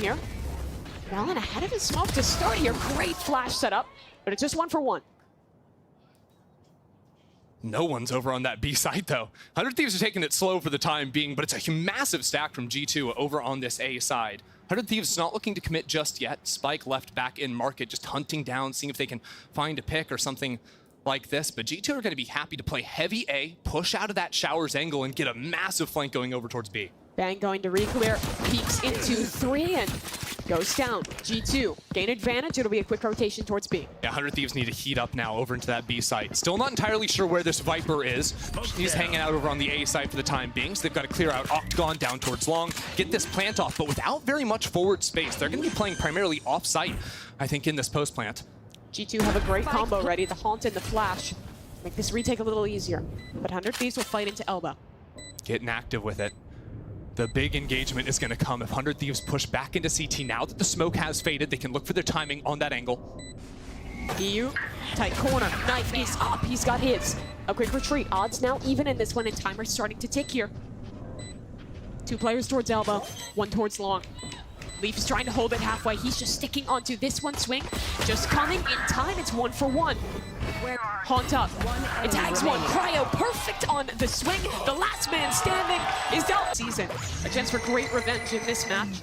here. Valen ahead of his smoke to start here. Great flash setup, but it's just 1 for 1. No one's over on that B side, though. 100Thieves are taking it slow for the time being, but it's a massive stack from G2 over on this A side. 100Thieves not looking to commit just yet. Spike left back in market, just hunting down, seeing if they can find a pick or something like this. But G2 are going to be happy to play heavy A, push out of that Showers angle, and get a massive flank going over towards B. Bang going to re-clear, peeks into 3 and goes down. G2 gain advantage. It'll be a quick rotation towards B. Yeah, 100Thieves need to heat up now over into that B side. Still not entirely sure where this Viper is. He's hanging out over on the A side for the time being, so they've got to clear out Octagon down towards Long, get this plant off, but without very much forward space. They're going to be playing primarily off-site, I think, in this post plant. G2 have a great combo ready, the Haunt and the Flash. Make this retake a little easier, but 100Thieves will fight into Elbow. Getting active with it. The big engagement is going to come if 100Thieves push back into CT. Now that the smoke has faded, they can look for their timing on that angle. EU, tight corner, knife is up, he's got his. A quick retreat, odds now even in this one, and timer's starting to tick here. 2 players towards Elbow, 1 towards Long. Leaf is trying to hold it halfway, he's just sticking onto this one swing. Just coming in time, it's 1 for 1. Haunt up, it tags 1, Cryo perfect on the swing. The last man standing is down. Season, a chance for great revenge in this match.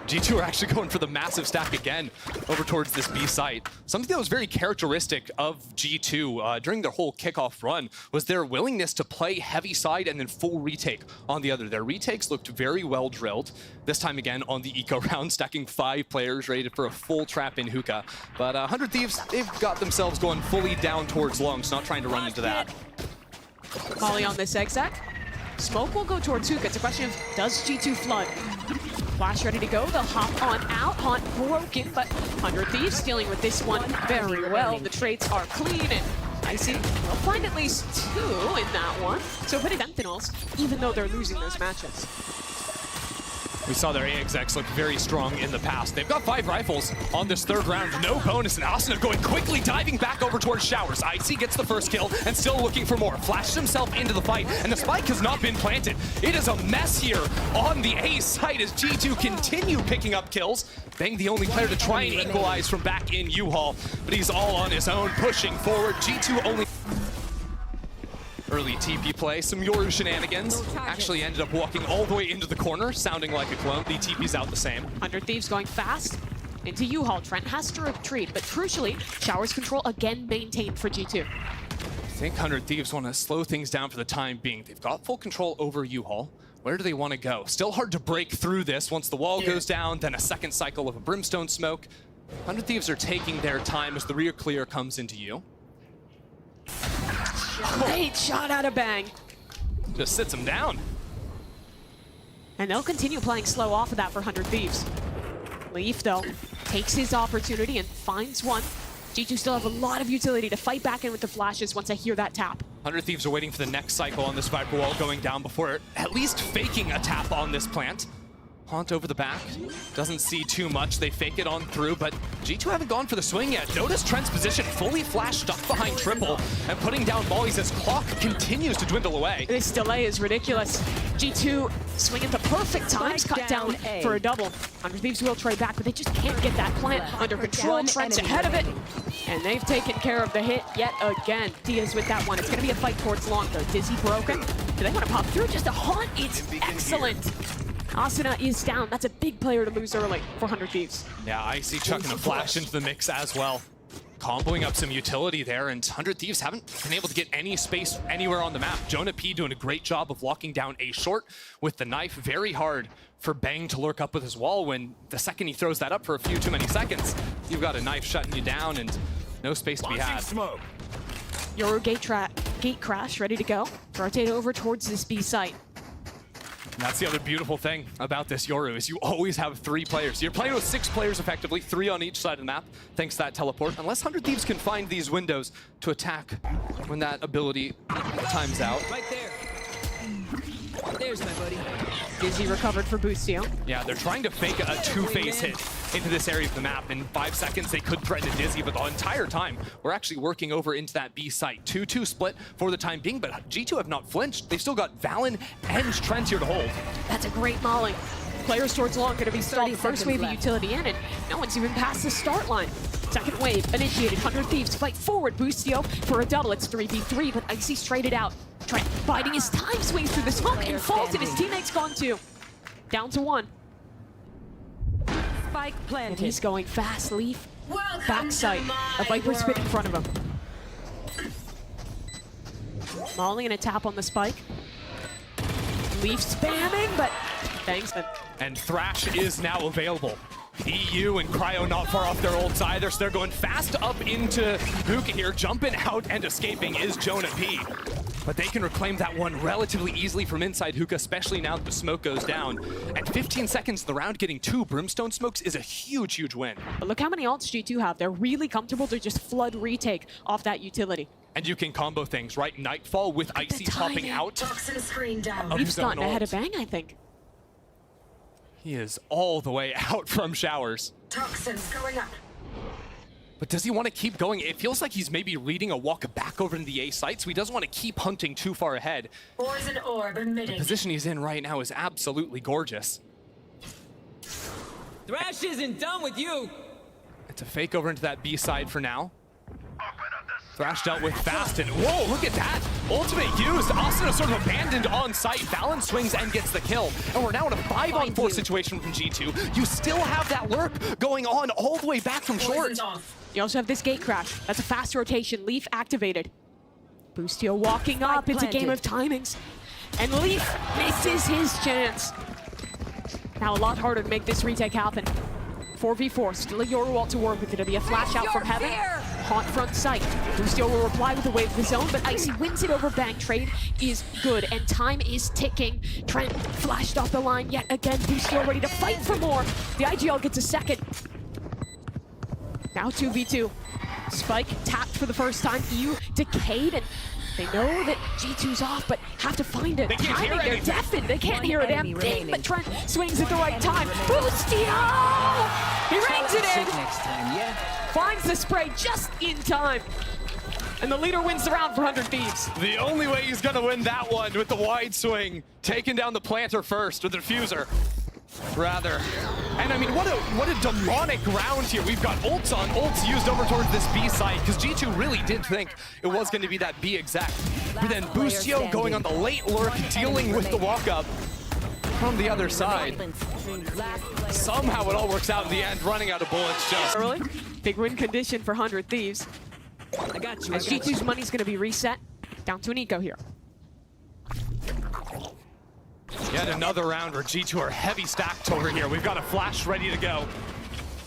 G2 are actually going for the massive stack again over towards this B site. Something that was very characteristic of G2 during their whole kickoff run was their willingness to play heavy side and then full retake on the other. Their retakes looked very well drilled. This time again on the eco round, stacking 5 players rated for a full trap in hookah. But 100Thieves, they've got themselves going fully down towards Long, so not trying to run into that. Molly on this exec. Smoke will go towards hookah. It's a question of, does G2 flood? Flash ready to go, they'll hop on out. Haunt broken, but 100Thieves dealing with this one very well. The trades are clean, and I see they'll find at least 2 in that one. So putting Sentinels, even though they're losing those matches. We saw their A-execs look very strong in the past. They've got 5 rifles on this 3rd round. No bonus, and Asuna going quickly, diving back over towards Showers. Icy gets the first kill and still looking for more. Flashes himself into the fight, and the spike has not been planted. It is a mess here on the A site as G2 continue picking up kills. Bang the only player to try and equalize from back in U-Haul, but he's all on his own, pushing forward. G2 only... Early TP play, some Yoru shenanigans. Actually ended up walking all the way into the corner, sounding like a clone. The TP's out the same. 100Thieves going fast into U-Haul. Trent has to retreat, but crucially, Showers control again maintained for G2. I think 100Thieves want to slow things down for the time being. They've got full control over U-Haul. Where do they want to go? Still hard to break through this once the wall goes down, then a second cycle of a brimstone smoke. 100Thieves are taking their time as the rear clear comes into you. Great shot out of Bang. Just sits him down. And they'll continue playing slow off of that for 100Thieves. Leaf, though, takes his opportunity and finds one. G2 still have a lot of utility to fight back in with the flashes once I hear that tap. 100Thieves are waiting for the next cycle on this Viper wall going down before at least faking a tap on this plant. Haunt over the back, doesn't see too much. They fake it on through, but G2 haven't gone for the swing yet. Notice Trent's position, fully flashed, stuck behind triple, and putting down mollies as clock continues to dwindle away. This delay is ridiculous. G2 swing at the perfect times, cut down for a double. 100Thieves will trade back, but they just can't get that plant under control. Trent's ahead of it, and they've taken care of the hit yet again. Diaz with that one. It's going to be a fight towards Long, though. Dizzy broken. Do they want to pop through? Just a Haunt. It's excellent. Asuna is down. That's a big player to lose early for 100Thieves. Yeah, Icy chucking a flash into the mix as well. Comboing up some utility there, and 100Thieves haven't been able to get any space anywhere on the map. Jonah P doing a great job of locking down A short with the knife. Very hard for Bang to lurk up with his wall when the second he throws that up for a few too many seconds, you've got a knife shutting you down and no space to be had. Yoru gate crash ready to go. Rotate over towards this B site. And that's the other beautiful thing about this Yoru is you always have 3 players. You're playing with 6 players effectively, 3 on each side of the map, thanks to that teleport. Unless 100Thieves can find these windows to attack when that ability times out. Right there. There's my buddy. Dizzy recovered for Boostio. Yeah, they're trying to fake a 2-phase hit into this area of the map. In 5 seconds, they could threaten a Dizzy, but the entire time, we're actually working over into that B site. 2-2 split for the time being, but G2 have not flinched. They've still got Valen and Trent here to hold. That's a great mauling. Players towards long going to be stalled. First wave of utility in, and no one's even past the start line. Second wave initiated. 100 Thieves fight forward. Boostio for a double. It's 3v3, but Icy straight it out. Trent biding his time, swings through the smoke and falls, and his teammate's gone too. Down to 1. Spike planted. And he's going fast. Leaf, backside. A Viper's spit in front of him. Molly and a tap on the spike. Leaf spamming, but thanks. And Thrash is now available. EU and Cryo not far off their ults either, so they're going fast up into Hookah here. Jumping out and escaping is Jonah P. But they can reclaim that one relatively easily from inside Hookah, especially now that the smoke goes down. At 15 seconds of the round, getting 2 Brimstone smokes is a huge, huge win. But look how many ults G2 have. They're really comfortable to just flood retake off that utility. And you can combo things, right? Nightfall with Icy popping out. Toxin screen down. Leaf's gotten ahead of Bang, I think. He is all the way out from Showers. Toxins going up. But does he want to keep going? It feels like he's maybe leading a walk back over into the A site, so he doesn't want to keep hunting too far ahead. Poison orb emitting. The position he's in right now is absolutely gorgeous. Thrash isn't done with you. It's a fake over into that B side for now. Thrash dealt with fast, and whoa, look at that! Ultimate used, Asuna sort of abandoned on site. Valen swings and gets the kill. And we're now in a 5-on-4 situation from G2. You still have that lurk going on all the way back from short. You also have this gate crash. That's a fast rotation. Leaf activated. Boostio walking up. It's a game of timings. And Leaf misses his chance. Now a lot harder to make this retake happen. 4v4, still a Yoruwalt to work with. It'll be a flash out from heaven. Haunt front sight. Boostio will reply with a wave of his own, but Icy wins it over Bang. Trade is good, and time is ticking. Trent flashed off the line yet again. Boostio ready to fight for more. The IGL gets a second. Now 2v2. Spike tapped for the first time. EU decayed, and they know that G2's off, but have to find it. Timing, they're deafened. They can't hear a damn thing, but Trent swings at the right time. Boostio! He rings it in! Next time, yeah. Finds the spray just in time. And the leader wins the round for 100 Thieves. The only way he's gonna win that one with the wide swing, taking down the planter first, or the diffuser, rather. And I mean, what a demonic round here. We've got ults on ults used over towards this B site, because G2 really did think it was going to be that B exec. But then Boostio going on the late lurk, dealing with the walk-up from the other side. Somehow it all works out in the end, running out of bullets just. Early, big win condition for 100 Thieves. I got you. As G2's money's going to be reset, down to an eco here. Yet another round where G2 are heavy stacked over here. We've got a flash ready to go.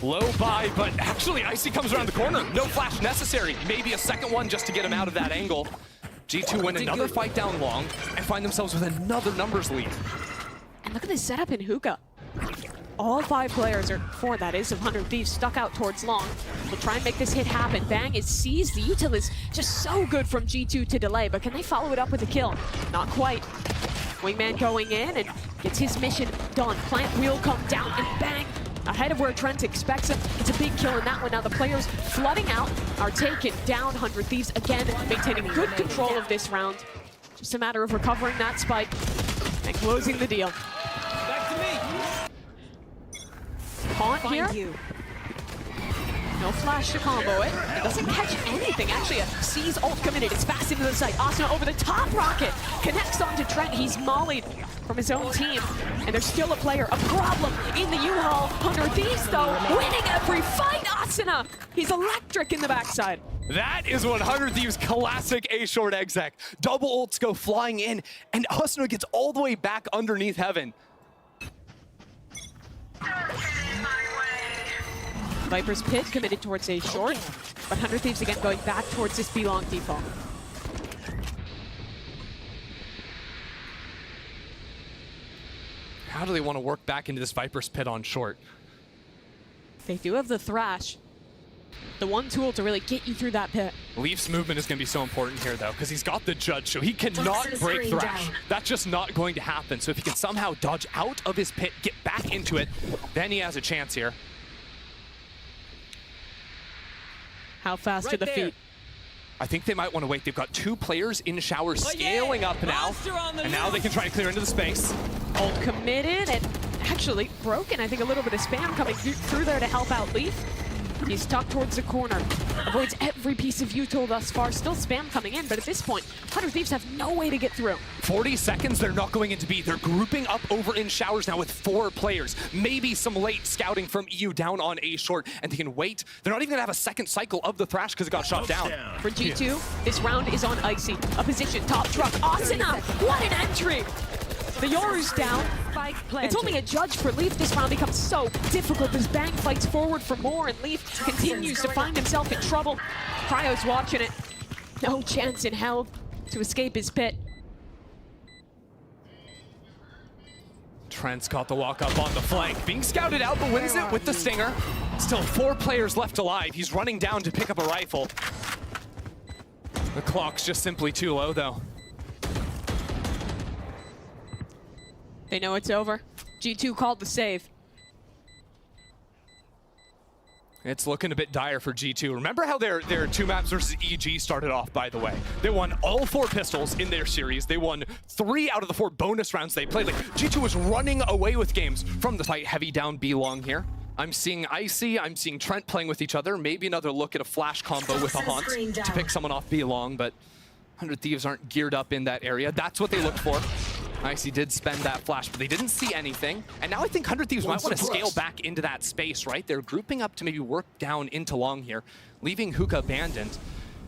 Low buy, but actually Icy comes around the corner. No flash necessary. Maybe a second one just to get him out of that angle. G2 win another fight down long and find themselves with another numbers lead. And look at this setup in Hookah. All 5 players, or 4 that is, of 100 Thieves stuck out towards long. We'll try and make this hit happen. Bang is seized. The util is just so good from G2 to delay, but can they follow it up with a kill? Not quite. Wingman going in and gets his mission done. Plant will come down, and Bang ahead of where Trent expects him. It's a big kill in that one. Now the players flooding out are taken down. 100 Thieves again maintaining good control of this round. Just a matter of recovering that spike and closing the deal. Back to me. Haunt here. No flash to combo it. It doesn't catch anything. Actually, a C's ult committed. It's fast into the site. Asuna over the top rocket. Connects onto Trent. He's mollied from his own team. And there's still a player, a problem in the U-Haul. 100 Thieves, though, winning every fight. Asuna, he's electric in the backside. That is 100 Thieves' classic A-short exec. Double ults go flying in, and Asuna gets all the way back underneath heaven. Viper's Pit committed towards a short, but 100 Thieves again going back towards this B-long default. How do they want to work back into this Viper's Pit on short? They do have the Thrash. The one tool to really get you through that pit. Leaf's movement is going to be so important here, though, because he's got the Judge, so he cannot break Thrash. That's just not going to happen. So if he can somehow dodge out of his pit, get back into it, then he has a chance here. How fast are Right the there. feet? I think they might want to wait. They've got 2 players in showers Oh, yeah. scaling up now. Monster on the And now move. they can try to clear into the space. Ult committed and actually broken. I think a little bit of spam coming through there to help out Leaf. He's tucked towards the corner. Avoids every piece of util thus far. Still spam coming in, but at this point, 100 Thieves have no way to get through. 40 seconds, they're not going into B. They're grouping up over in showers now with 4 players. Maybe some late scouting from EU down on A short, and they can wait. They're not even gonna have a second cycle of the Thrash because it got shot down. For G2, this round is on Icy. A position, top truck, Asuna! What an entry! The Yoru's down. Spike planted. It's only a judge for Leaf. This round becomes so difficult as Bang fights forward for more, and Leaf continues to find himself in trouble. Cryo's watching it. No chance in hell to escape his pit. Trent's got the walk up on the flank. Being scouted out, but wins it with the Stinger. Still 4 players left alive. He's running down to pick up a rifle. The clock's just simply too low, though. They know it's over. G2 called the save. It's looking a bit dire for G2. Remember how their 2 maps versus EG started off, by the way? They won all 4 pistols in their series. They won 3 out of the 4 bonus rounds they played. Like, G2 was running away with games from the fight. Heavy down B long here. I'm seeing Icy, I'm seeing Trent playing with each other. Maybe another look at a flash combo with a Haunt to pick someone off B long, but 100 Thieves aren't geared up in that area. That's what they looked for. Icy did spend that flash, but they didn't see anything. And now I think 100 Thieves might want to scale back into that space, right? They're grouping up to maybe work down into long here, leaving Hookah abandoned.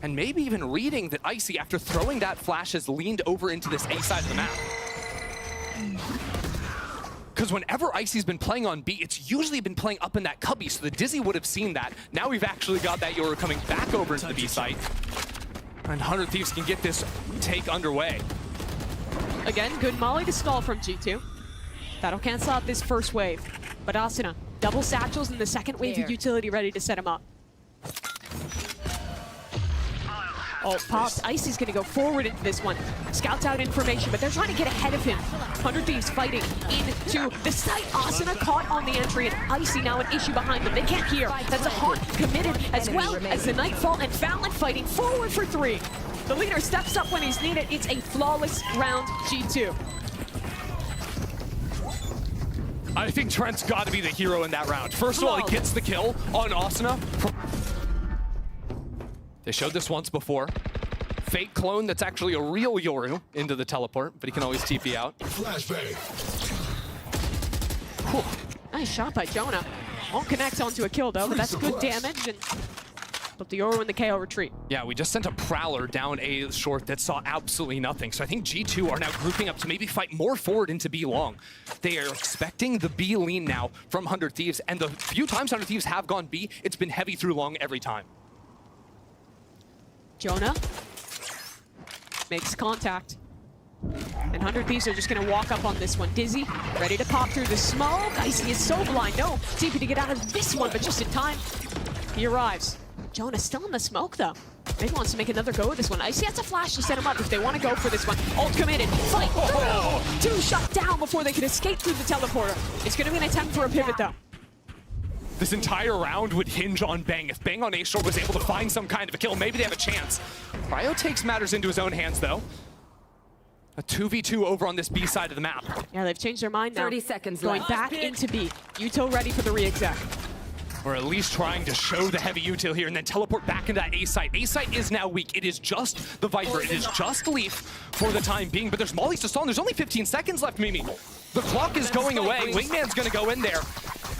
And maybe even reading that Icy, after throwing that flash, has leaned over into this A side of the map. Because whenever Icy's been playing on B, it's usually been playing up in that cubby, so the Dizzy would have seen that. Now we've actually got that Yoru coming back over into the B site. And 100 Thieves can get this take underway. Again, good molly to stall from G2. That'll cancel out this first wave. But Asuna, double satchels in the second wave of utility ready to set him up. Oh, pops. Icy's gonna go forward into this one. Scouts out information, but they're trying to get ahead of him. 100 Thieves fighting into the site. Asuna caught on the entry, and Icy now an issue behind them. They can't hear. That's a Haunt committed, as well as the Nightfall and Fallon fighting forward for 3. The leader steps up when he's needed. It's a flawless round, G2. I think Trent's got to be the hero in that round. First of all, he gets the kill on Asuna. They showed this once before. Fake clone that's actually a real Yoru into the teleport, but he can always TP out. Flashbang. Cool. Nice shot by Jonah. Won't connect onto a kill though, but that's good damage, and but the Yoru and the KO retreat. Yeah, we just sent a Prowler down A short that saw absolutely nothing. So I think G2 are now grouping up to maybe fight more forward into B long. They are expecting the B lean now from 100 Thieves, and the few times 100 Thieves have gone B, it's been heavy through long every time. Jonah makes contact. And 100 Thieves are just gonna walk up on this one. Dizzy, ready to pop through the smoke. Icy is so blind. No, TP to get out of this one, but just in time. He arrives. Jonah still in the smoke though. Maybe wants to make another go of this one. Icy has a flash to set him up if they want to go for this one. Ult committed, fight through! 2 shut down before they can escape through the teleporter. It's gonna be an attempt for a pivot though. This entire round would hinge on Bang. If Bang on A short was able to find some kind of a kill, maybe they have a chance. Cryo takes matters into his own hands though. A 2v2 over on this B side of the map. Yeah, they've changed their mind now. 30 seconds Going left. back into B. Util ready for the re-exec. Or at least trying to show the heavy util here and then teleport back into that A site. A site is now weak. It is just the Viper. It is just Leaf for the time being, but there's mollies to stall and there's only 15 seconds left, Mimi. The clock is going away. Wingman's gonna go in there.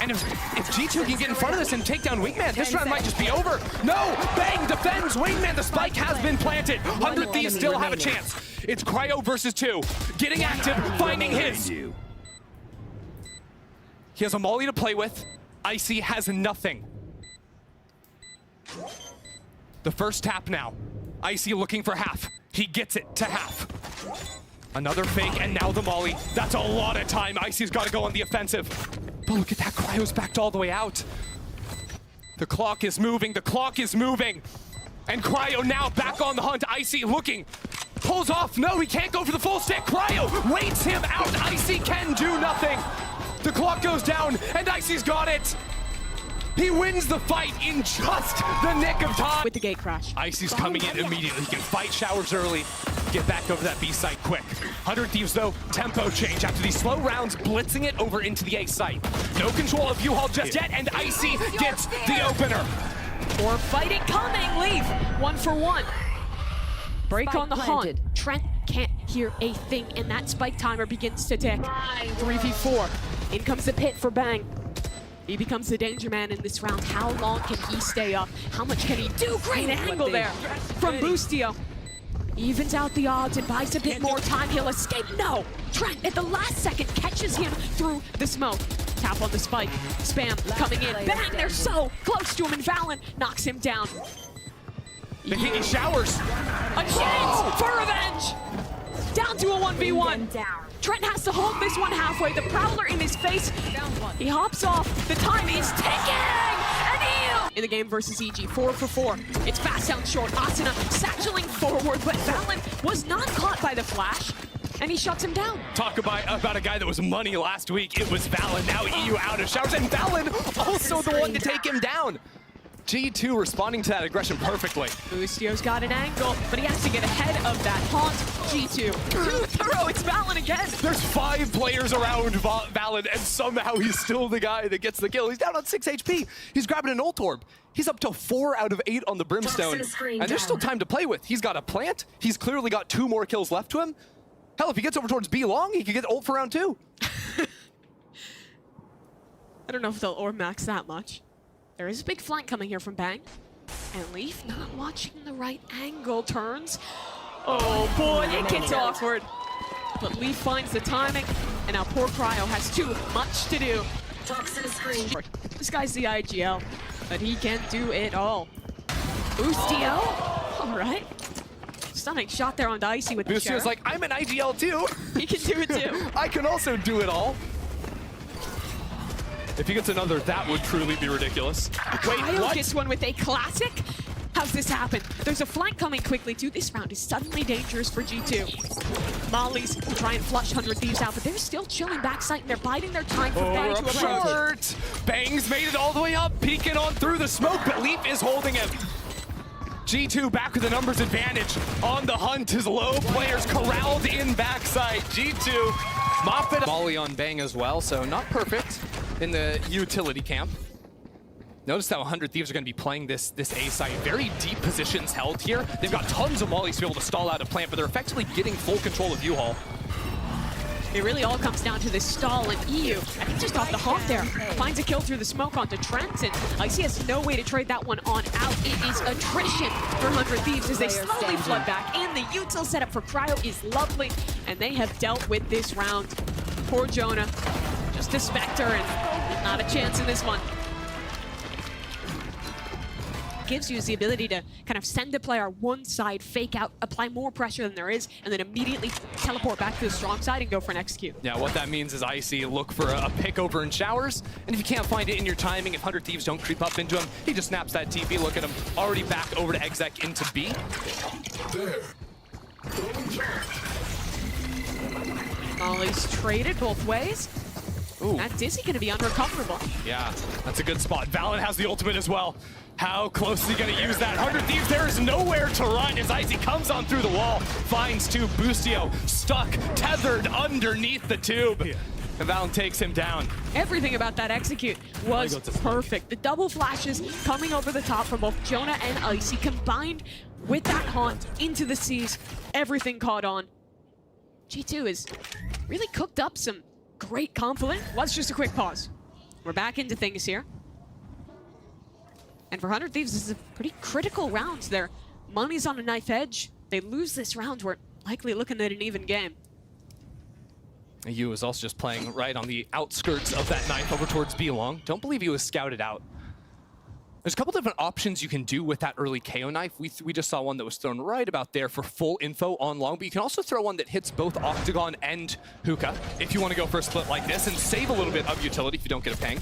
And if G2 can get in front of this and take down Wingman, this round might just be over. No! Bang defends Wingman. The spike has been planted. 100 Thieves still have a chance. It's Cryo versus 2. Getting active, finding his. He has a molly to play with. Icy has nothing. The first tap now. Icy looking for half. He gets it to half. Another fake, and now the molly. That's a lot of time. Icy's got to go on the offensive. But look at that, Cryo's backed all the way out. The clock is moving, the clock is moving. And Cryo now back on the hunt. Icy looking, pulls off. No, he can't go for the full stick. Cryo waits him out. Icy can do nothing. The clock goes down, and Icy's got it. He wins the fight in just the nick of time. With the gate crash. Icy's coming in immediately. He can fight showers early, get back over that B site quick. 100 Thieves though, tempo change after these slow rounds, blitzing it over into the A site. No control of U-Haul just yet, and Icy gets the opener. Or fighting coming, leave. 1 for 1. Break Spike on the planted. hunt. Trent can't hear a thing, and that spike timer begins to tick. 3v4. In comes the pit for Bang. He becomes the danger man in this round. How long can he stay up? How much can he do? Great angle there from Boostio. Evens out the odds and buys a bit more time. He'll escape. No! Trent at the last second catches him through the smoke. Tap on the spike. Spam coming in. Bang! They're so close to him, and Valen knocks him down. They think he showers. A chance for revenge! Down to a 1v1. Trent has to hold this one halfway. The Prowler in his face. He hops off. The time is ticking! And heal! In the game versus EG, 4 for 4. It's fast down short. Asuna satcheling forward, but Valen was not caught by the flash, and he shuts him down. Talk about a guy that was money last week. It was Valen. Now EU out of showers, and Valen also the one to take him down. G2 responding to that aggression perfectly. Boostio's got an angle, but he has to get ahead of that haunt. G2. Throw, it's Valen again. There's 5 players around Valen, and somehow he's still the guy that gets the kill. He's down on 6 HP. He's grabbing an ult orb. He's up to 4 out of 8 on the Brimstone, and there's still time to play with. He's got a plant. He's clearly got 2 more kills left to him. Hell, if he gets over towards B long, he could get ult for round 2. I don't know if they'll orb max that much. There is a big flank coming here from Bang. And Leaf not watching the right angle. Turns. Oh boy, it gets awkward. But Leaf finds the timing, and now poor Cryo has too much to do. Toxin screen. This guy's the IGL, but he can do it all. Boostio. All right. Stunning shot there on Dicey with the Boostio's sheriff. like, I'm an IGL too. He can do it too. I can also do it all. If he gets another, that would truly be ridiculous. Wait, Kyle what? gets one with a classic. How's this happen? There's a flank coming quickly too. This round is suddenly dangerous for G2. Molly's try and flush 100 Thieves out, but they're still chilling backside and they're biding their time for Bang to approach. Short. Bang's made it all the way up, peeking on through the smoke, but Leaf is holding him. G2 back with the numbers advantage. On the hunt, his low players corralled in backside. G2 mop it up. Molly on Bang as well, so not perfect in the utility camp. Notice how 100 Thieves are going to be playing this A site. Very deep positions held here. They've got tons of mollies to be able to stall out a plant, but they're effectively getting full control of U-Haul. It really all comes down to this stall, and EU, I think just off the hop there, finds a kill through the smoke onto Trent, and Icy has no way to trade that one on out. It is attrition for 100 Thieves as they slowly flood back, and the util setup for Cryo is lovely, and they have dealt with this round. Poor Jonah, just a Spectre, and not a chance in this one. Gives you the ability to kind of send a player one side, fake out, apply more pressure than there is, and then immediately teleport back to the strong side and go for an execute. Yeah, what that means is Icy look for a pick over in showers, and if you can't find it in your timing, if 100 Thieves don't creep up into him, he just snaps that TP. Look at him, already back over to exec into B. Molly's traded both ways. Ooh. That Dizzy gonna be unrecoverable. Yeah, that's a good spot. Valen has the ultimate as well. How close is he gonna use that? 100 Thieves, there is nowhere to run as Icy comes on through the wall, finds two. Boostio stuck, tethered underneath the tube. And Valen takes him down. Everything about that execute was perfect. The double flashes coming over the top from both Jonah and Icy combined with that haunt into the seas. Everything caught on. G2 has really cooked up some great conflict. Was just a quick pause. We're back into things here. And for 100 Thieves, this is a pretty critical round. Their money's on a knife edge. They lose this round, we're likely looking at an even game. Yu is also just playing right on the outskirts of that knife over towards B long. Don't believe he was scouted out. There's a couple different options you can do with that early KO knife. We just saw one that was thrown right about there for full info on long, but you can also throw one that hits both Octagon and Hookah if you want to go for a split like this and save a little bit of utility if you don't get a ping.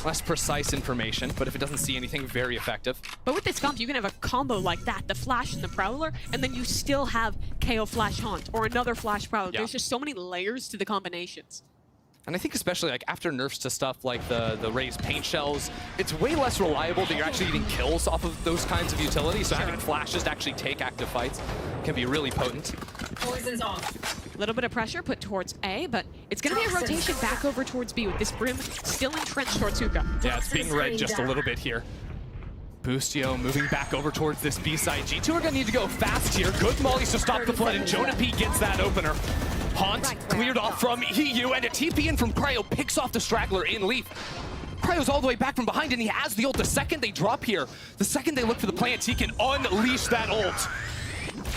Less precise information, but if it doesn't see anything, very effective. But with this comp, you can have a combo like that, the Flash and the Prowler, and then you still have KO Flash Haunt or another Flash Prowler. Yeah. There's just so many layers to the combinations. And I think especially like after nerfs to stuff like the raised paint shells, it's way less reliable that you're actually getting kills off of those kinds of utilities. So having flashes to actually take active fights can be really potent. Poison's off. A little bit of pressure put towards A, but it's going to be a rotation back over towards B with this Brim still entrenched towards Hookah. Yeah, it's being read just a little bit here. Boostio moving back over towards this B side. G2 are going to need to go fast here. Good mollies to stop the flood, and Jonah P gets that opener. Haunt cleared off from EU, and a TP in from Cryo picks off the straggler in Leaf. Cryo's all the way back from behind, and he has the ult. The second they drop here, the second they look for the plant, he can unleash that ult.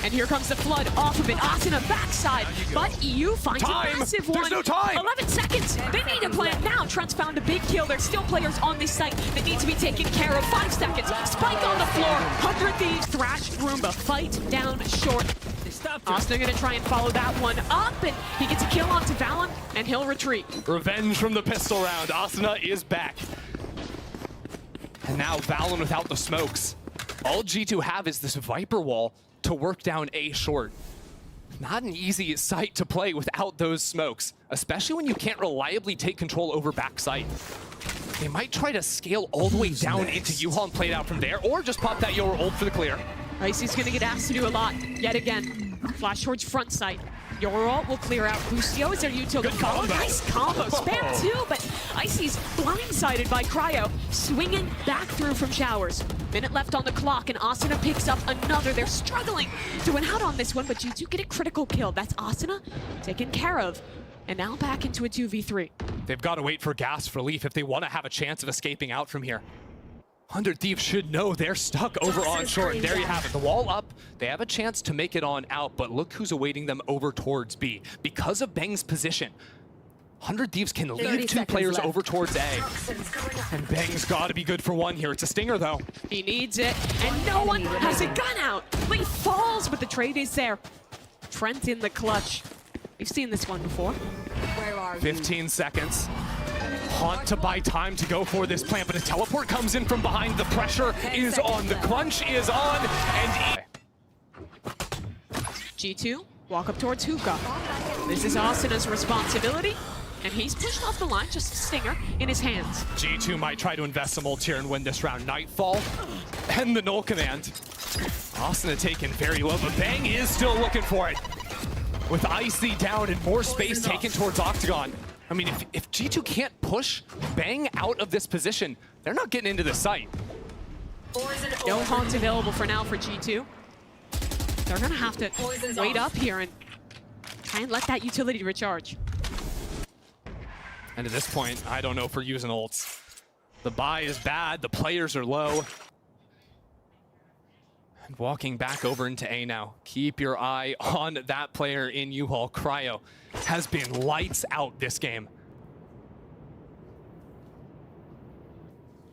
And here comes the flood off of it. Asuna backside, but EU finds a massive one. There's no time. 11 seconds. They need a plant now. Trent's found a big kill. There's still players on this site that need to be taken care of. 5 seconds. Spike on the floor. 100 Thieves thrash Roomba. Fight down short. They stopped her. Asuna gonna try and follow that one up, and he gets a kill onto Valen, and he'll retreat. Revenge from the pistol round. Asuna is back. And now Valen without the smokes. All G2 have is this Viper wall to work down A short. Not an easy site to play without those smokes, especially when you can't reliably take control over backside. They might try to scale all the way down into U-Haul and play it out from there, or just pop that Yoru ult for the clear. Icy's gonna get asked to do a lot yet again. Flash towards front site. Yoru ult will clear out. Boostio is their utility. Good combo. Nice combo. Spam too, but Icy's blindsided by Cryo, swinging back through from showers. Minute left on the clock, and Asuna picks up another. They're struggling to win out on this one, but G2 get a critical kill. That's Asuna taken care of. And now back into a 2v3. They've got to wait for gas for Leaf if they want to have a chance of escaping out from here. 100 Thieves should know they're stuck over on short. There you have it. The wall up. They have a chance to make it on out, but look who's awaiting them over towards B. Because of Bang's position, 100 Thieves can lead 2 players over towards A. And Bang's got to be good for one here. It's a stinger, though. He needs it, and no one has a gun out. Leaf falls, but the trade is there. Trent in the clutch. We've seen this one before. 15 seconds. Haunt to buy time to go for this plant, but a teleport comes in from behind. The pressure is on. The crunch is on. And G2 walk up towards Hookah. This is Asuna's responsibility, and he's pushed off the line, just a stinger in his hands. G2 might try to invest some ult here and win this round. Nightfall and the null command. Asuna taken very low, but Bang is still looking for it. With Icy down and more space taken towards Octagon. I mean, if G2 can't push Bang out of this position, they're not getting into the site. No haunts available for now for G2. They're gonna have to wait up here and try and let that utility recharge. And at this point, I don't know if we're using ults. The buy is bad, the players are low. And walking back over into A now. Keep your eye on that player in U-Haul. Cryo has been lights out this game.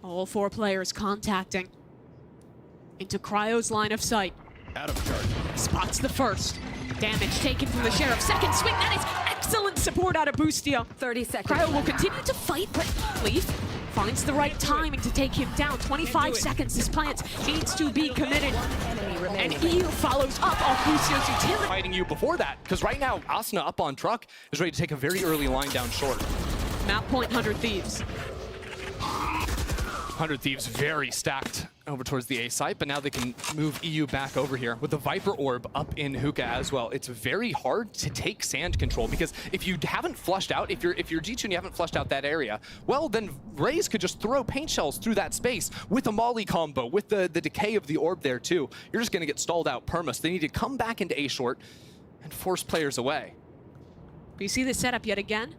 All 4 players contacting into Cryo's line of sight. Out of charge. Spots the first. Damage taken from the Sheriff. Second swing, that is excellent support out of Boostio. 30 seconds. Cryo will continue to fight, but Leaf finds the right timing to take him down. 25 seconds. This plant needs to be committed. And EU follows up off Boostio's utility. Fighting you before that, because right now, Asuna up on truck is ready to take a very early line down short. Map point 100 Thieves. 100 Thieves very stacked over towards the A site, but now they can move EU back over here with the Viper Orb up in Hookah as well. It's very hard to take sand control because if you haven't flushed out, if you're G2 and you haven't flushed out that area, well, then Raze could just throw paint shells through that space with a molly combo, with the decay of the orb there too. You're just gonna get stalled out perma. So they need to come back into A short and force players away. You see the setup yet again?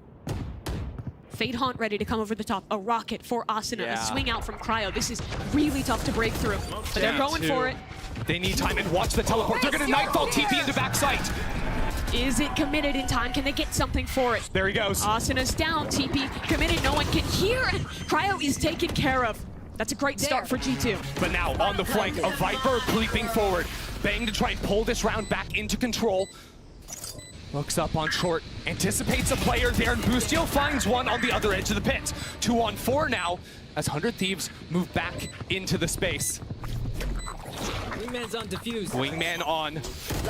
Fade Haunt ready to come over the top. A rocket for Asuna. A swing out from Cryo. This is really tough to break through, but they're going for it. They need time, and watch the teleport. They're gonna Nightfall TP into backside. Is it committed in time? Can they get something for it? There he goes. Asuna's down. TP committed. No one can hear, and Cryo is taken care of. That's a great start for G2. But now on the flank, a Viper leaping forward. Bang to try and pull this round back into control. Looks up on short, anticipates a player there, and Boostio finds one on the other edge of the pit. 2 on 4 now, as 100 Thieves move back into the space. Wingman's on defuse. Wingman on.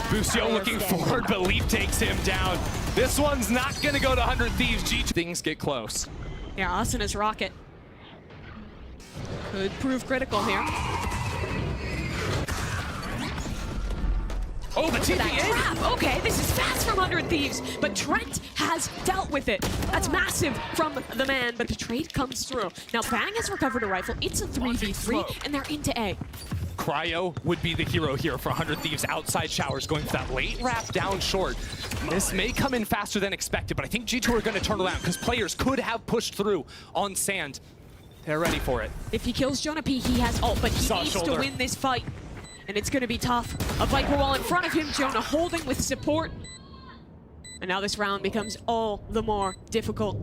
Boostio looking forward, but Leaf takes him down. This one's not going to go to 100 Thieves. Things get close. Yeah, Asana's rocket could prove critical here. Oh, the That TPA! trap. Okay, this is fast from 100 Thieves, but Trent has dealt with it. That's massive from the man, but the trade comes through. Now, Bang has recovered a rifle. It's a 3v3, and they're into A. Cryo would be the hero here for 100 Thieves. Outside Showers going for that late wrap down short. This may come in faster than expected, but I think G2 are going to turn around because players could have pushed through on sand. They're ready for it. If he kills Jonah P, he has ult, but he Saw needs shoulder. to win this fight. And it's going to be tough. A Viper wall in front of him, Jonah holding with support. And now this round becomes all the more difficult.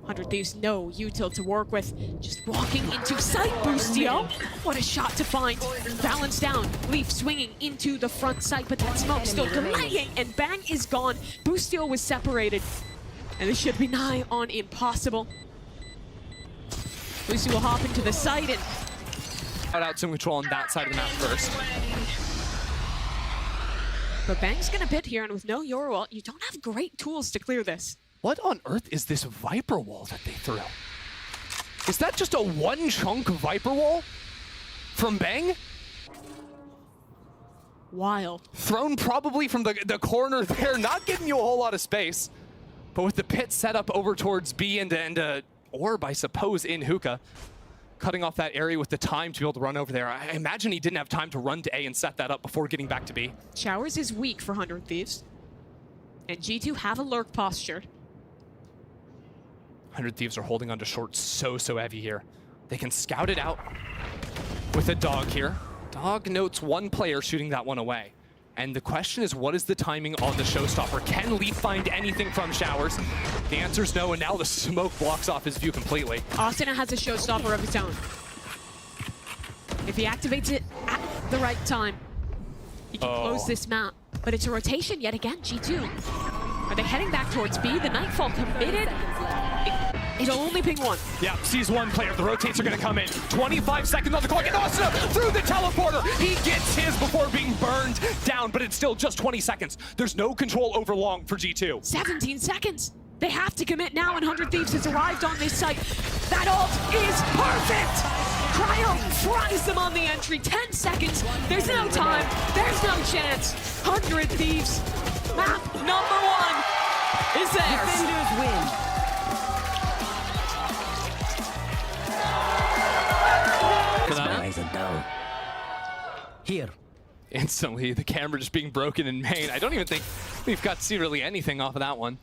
100 Thieves, no util to work with. Just walking into sight, Boostio. What a shot to find. Balance down. Leaf swinging into the front sight, but that smoke still delaying, and Bang is gone. Boostio was separated. And this should be nigh on impossible. Boostio will hop into the sight and Out some control on that side of the map first. but Bang's gonna bid here, and with no Yorwall, you don't have great tools to clear this. What on earth is this Viper wall that they threw? Is that just a one-chunk Viper wall from Bang? Wild. Thrown probably from the corner there, not giving you a whole lot of space. But with the pit set up over towards B and Orb, I suppose, in Hookah, cutting off that area with the time to be able to run over there. I imagine he didn't have time to run to A and set that up before getting back to B. Showers is weak for 100 Thieves. And G2 have a lurk postured. 100 Thieves are holding onto short so heavy here. They can scout it out with a dog here. Dog notes one player shooting that one away. And the question is, what is the timing on the showstopper? Can Leaf find anything from Showers? The answer is no, and now the smoke blocks off his view completely. Asana has a showstopper of his own. If he activates it at the right time, he can close this map. But it's a rotation yet again, G2. Are they heading back towards B? The Nightfall committed. It'll only ping one. Yeah, sees one player. The rotates are going to come in. 25 seconds on the clock. And Asuna through the teleporter. He gets his before being burned down, but it's still just 20 seconds. There's no control over long for G2. 17 seconds. They have to commit now, and 100 Thieves has arrived on this site. That ult is perfect! Cryo fries them on the entry. 10 seconds. There's no time. There's no chance. 100 Thieves. Map number 1 is theirs. Defenders win. Here. Instantly, the camera just being broken in main. I don't even think we've got to see really anything off of that one.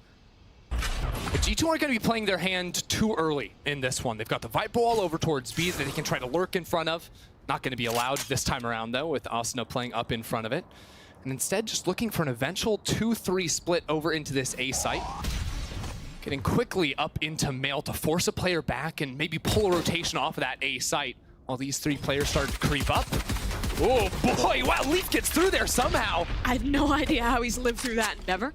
But G2 aren't going to be playing their hand too early in this one. They've got the Viper wall over towards B that they can try to lurk in front of. Not going to be allowed this time around, though, with Asuna playing up in front of it. And instead, just looking for an eventual 2-3 split over into this A site. Getting quickly up into Mail to force a player back and maybe pull a rotation off of that A site while these 3 players start to creep up. Oh boy, wow, Leaf gets through there somehow. I have no idea how he's lived through that endeavor.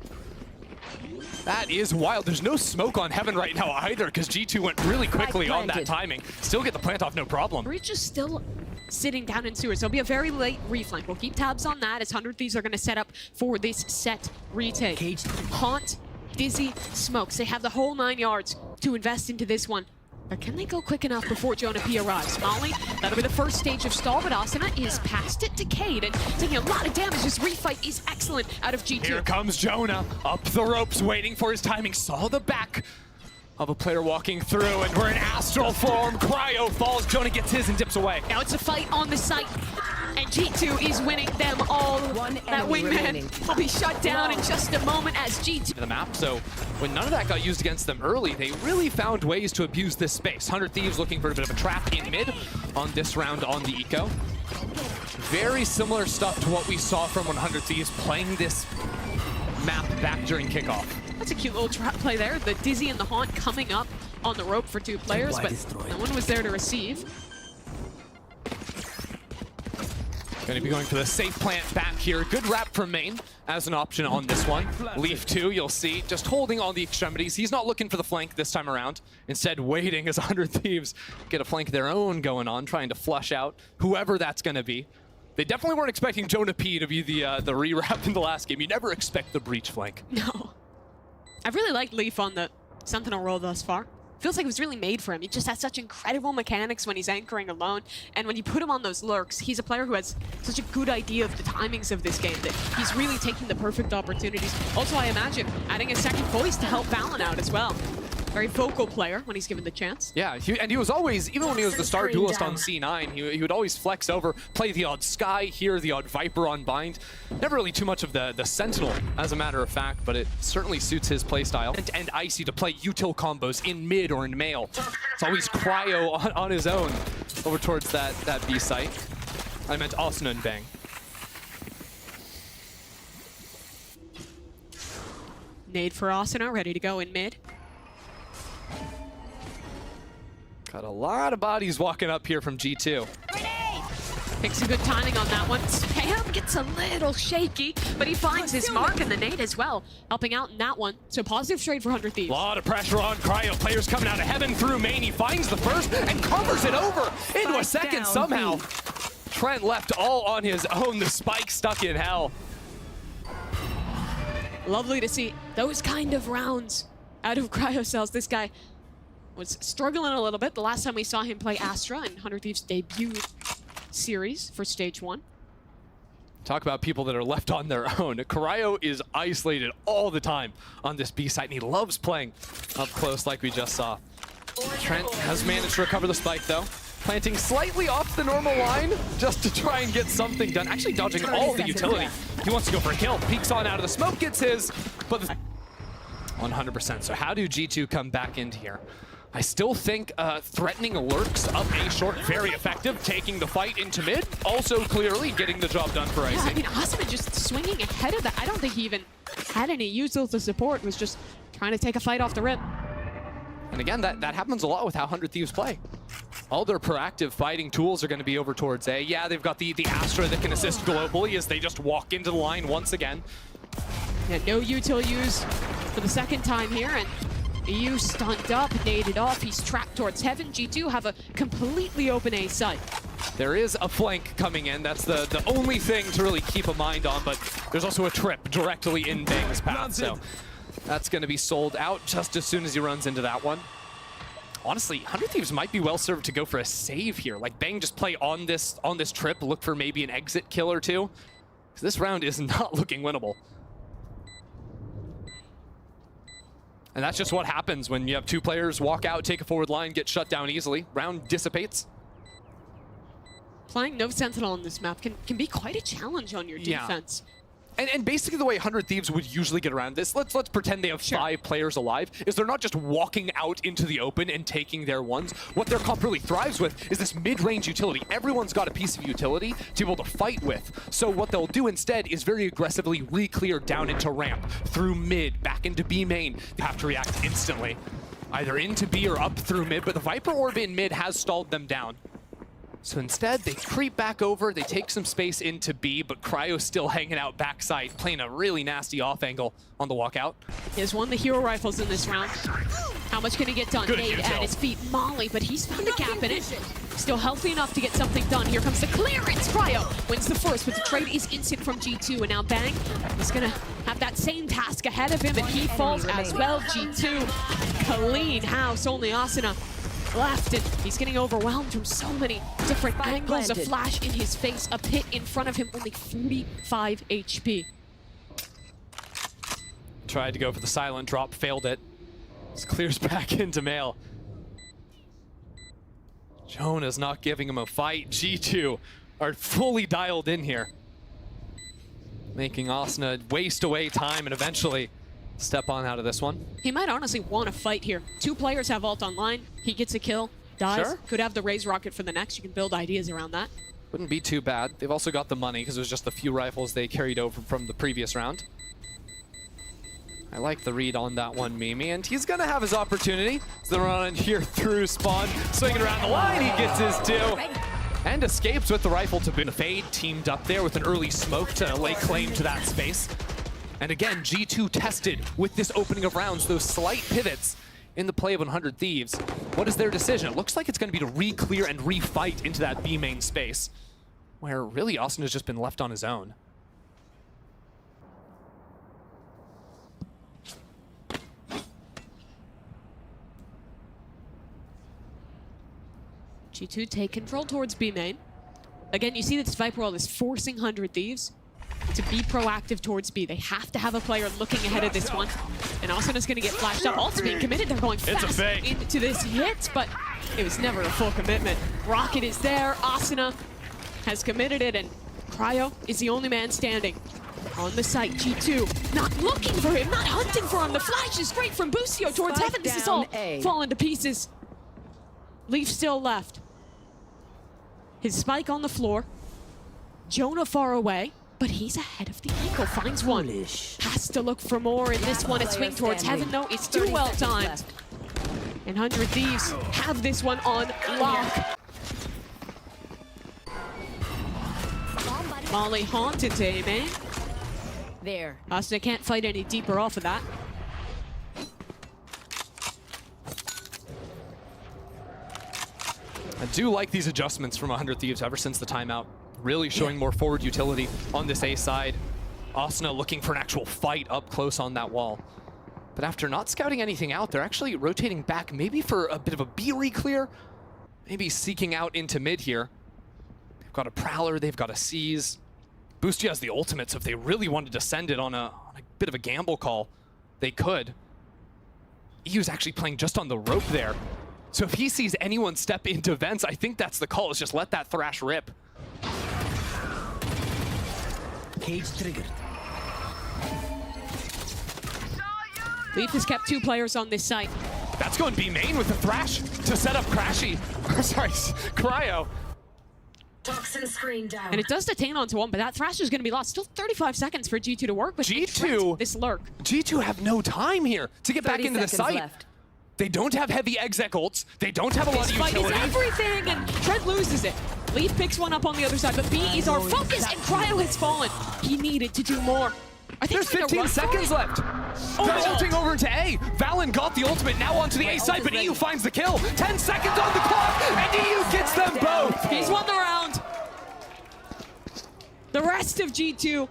That is wild. There's no smoke on Heaven right now either because G2 went really quickly on that timing. Still get the plant off, no problem. Breach is still sitting down in sewers. There'll be a very late reflank. We'll keep tabs on that as 100 Thieves are going to set up for this set retake. Caged. Haunt, Dizzy, Smokes. They have the whole 9 yards to invest into this one. But can they go quick enough before Jonah P arrives? Molly, that'll be the first stage of stall, but Asuna is past it, decayed, and taking a lot of damage. This refight is excellent out of G2. Here comes Jonah, up the ropes, waiting for his timing. Saw the back of a player walking through, and we're in astral form. Cryo falls, Jonah gets his and dips away. Now it's a fight on the site, and G2 is winning them all. That wingman will be shut down in just a moment as G2. The map, so when none of that got used against them early, they really found ways to abuse this space. 100 Thieves looking for a bit of a trap in mid on this round on the eco. Very similar stuff to what we saw from 100 Thieves playing this map back during kickoff. That's a cute little trap play there. The Dizzy and the Haunt coming up on the rope for 2 players, but no one was there to receive. Going to be going for the safe plant back here. Good wrap from main as an option on this one. Leaf 2, you'll see, just holding on the extremities. He's not looking for the flank this time around. Instead, waiting as 100 Thieves get a flank of their own going on, trying to flush out whoever that's going to be. They definitely weren't expecting Jonah P to be the rewrap in the last game. You never expect the breach flank. No. I've really liked Leaf on the Sentinel role thus far. Feels like it was really made for him. He just has such incredible mechanics when he's anchoring alone. And when you put him on those lurks, he's a player who has such a good idea of the timings of this game that he's really taking the perfect opportunities. Also, I imagine adding a second voice to help Valen out as well. Very vocal player when he's given the chance. Yeah, and he was always, even when he was the star duelist on C9, he would always flex over, play the odd Sky here, the odd Viper on Bind. Never really too much of the Sentinel, as a matter of fact, but it certainly suits his playstyle. And Icy to play util combos in mid or in male. It's always Cryo on his own over towards that B site. I meant Asuna and Bang. Nade for Asuna, ready to go in mid. Got a lot of bodies walking up here from G2. Picks a good timing on that one. Spam gets a little shaky, but he finds his mark in the nade as well, helping out in that one. So positive trade for 100 Thieves. A lot of pressure on Cryo. Players coming out of heaven through main. He finds the first and covers it over into a second somehow. Trent left all on his own. The spike stuck in hell. Lovely to see those kind of rounds out of Cryo cells. This guy was struggling a little bit the last time we saw him play Astra in 100 Thieves' debut series for stage 1. Talk about people that are left on their own. Cryo is isolated all the time on this B site, and he loves playing up close like we just saw. Trent has managed to recover the spike though, planting slightly off the normal line just to try and get something done. Actually dodging all the utility. He wants to go for a kill. Peeks on out of the smoke, gets his, but 100%. So how do G2 come back into here? I still think threatening lurks up A short, very effective. Taking the fight into mid, also clearly getting the job done for Icy. Yeah, I mean, Asuna just swinging ahead of that. I don't think he even had any usual to support, was just trying to take a fight off the rip. And again, that happens a lot with how 100 Thieves play. All their proactive fighting tools are going to be over towards A. Yeah, they've got the Astra that can assist globally as they just walk into the line once again. Yeah, no util use for the second time here, and EU stunned up, naded off. He's tracked towards heaven. G2 have a completely open A site. There is a flank coming in. That's the only thing to really keep a mind on, but there's also a trip directly in Bang's path, so that's going to be sold out just as soon as he runs into that one. Honestly, 100 Thieves might be well served to go for a save here. Like, Bang just play on this trip, look for maybe an exit kill or two. Because this round is not looking winnable. And that's just what happens when you have two players walk out, take a forward line, get shut down easily. Round dissipates. Playing no Sentinel on this map can be quite a challenge on your defense. And basically the way 100 Thieves would usually get around this, let's pretend they have 5 players alive, is they're not just walking out into the open and taking their ones. What their comp really thrives with is this mid-range utility. Everyone's got a piece of utility to be able to fight with. So what they'll do instead is very aggressively re-clear down into ramp, through mid, back into B main. They have to react instantly, either into B or up through mid, but the Viper Orb in mid has stalled them down. So instead, they creep back over, they take some space into B, but Cryo's still hanging out backside, playing a really nasty off angle on the walkout. He has won the hero rifles in this round. How much can he get done? Good Nade util. at his feet, Molly, but he's found a gap in it. Still healthy enough to get something done. Here comes the clearance. Cryo wins the first, but the trade is instant from G2, and now Bang is gonna have that same task ahead of him, and he falls as well. G2, clean house, only Asuna left, and he's getting overwhelmed from so many different angles. A flash in his face, a pit in front of him, only 45 HP. Tried to go for the silent drop, failed it. Just clears back into mail. Jonah's not giving him a fight. G2 are fully dialed in here, making Asuna waste away time and eventually step on out of this one. He might honestly want to fight here. 2 players have ult online. He gets a kill, dies. Sure. Could have the Raze rocket for the next. You can build ideas around that. Wouldn't be too bad. They've also got the money because it was just the few rifles they carried over from the previous round. I like the read on that one, Mimi, and he's gonna have his opportunity. So they're on here through spawn, swinging around the line, he gets his 2. And escapes with the rifle to boot. The Fade teamed up there with an early smoke to lay claim to that space. And again, G2 tested with this opening of rounds, those slight pivots in the play of 100 Thieves. What is their decision? It looks like it's going to be to re-clear and re-fight into that B main space. where really Austin has just been left on his own. G2 take control towards B main. Again, you see that this Viper World is forcing 100 Thieves to be proactive towards B. They have to have a player looking ahead of this one. And Asuna's going to get flashed up. Ult's being committed. They're going fast into this hit, but it was never a full commitment. Rocket is there. Asuna has committed it, and Cryo is the only man standing on the site. G2 not looking for him, not hunting for him. The flash is straight from Bustio towards Heaven. This is all falling to pieces. Leaf still left. His spike on the floor. Jonah far away, but he's ahead of the angle. Finds one. Has to look for more in this one. A swing towards Heaven, though. It's too well timed. And 100 Thieves have this one on lock. Molly haunted to aim, eh? There. Asuna can't fight any deeper off of that. I do like these adjustments from 100 Thieves ever since the timeout. Really showing more forward utility on this A side. Asuna looking for an actual fight up close on that wall. But after not scouting anything out, they're actually rotating back, maybe for a bit of a B re-clear. Maybe seeking out into mid here. They've got a Prowler, they've got a Seize. Boosty has the ultimate, so if they really wanted to send it on a bit of a gamble call, they could. EU's actually playing just on the rope there. So if he sees anyone step into vents, I think that's the call, is just let that Thrash rip. Cage triggered. Leaf has kept 2 players on this site. That's going B main with the Thrash to set up Crashy. Sorry, Cryo. Toxin screen down. And it does detain onto one, but that Thrash is going to be lost. Still 35 seconds for G2 to work with. G2? This lurk. G2 have no time here to get back into the site. Left. They don't have heavy exec ults. They don't have a lot of Fight is utility. everything, and Trent loses it. Leaf picks one up on the other side, but B is our focus, and Cryo has fallen. He needed to do more. I think There's 15 seconds left. They're ulting over into A. Valen got the ultimate, now onto the A side, but EU finds the kill. 10 seconds on the clock, and EU gets them both. He's won the round. The rest of G2,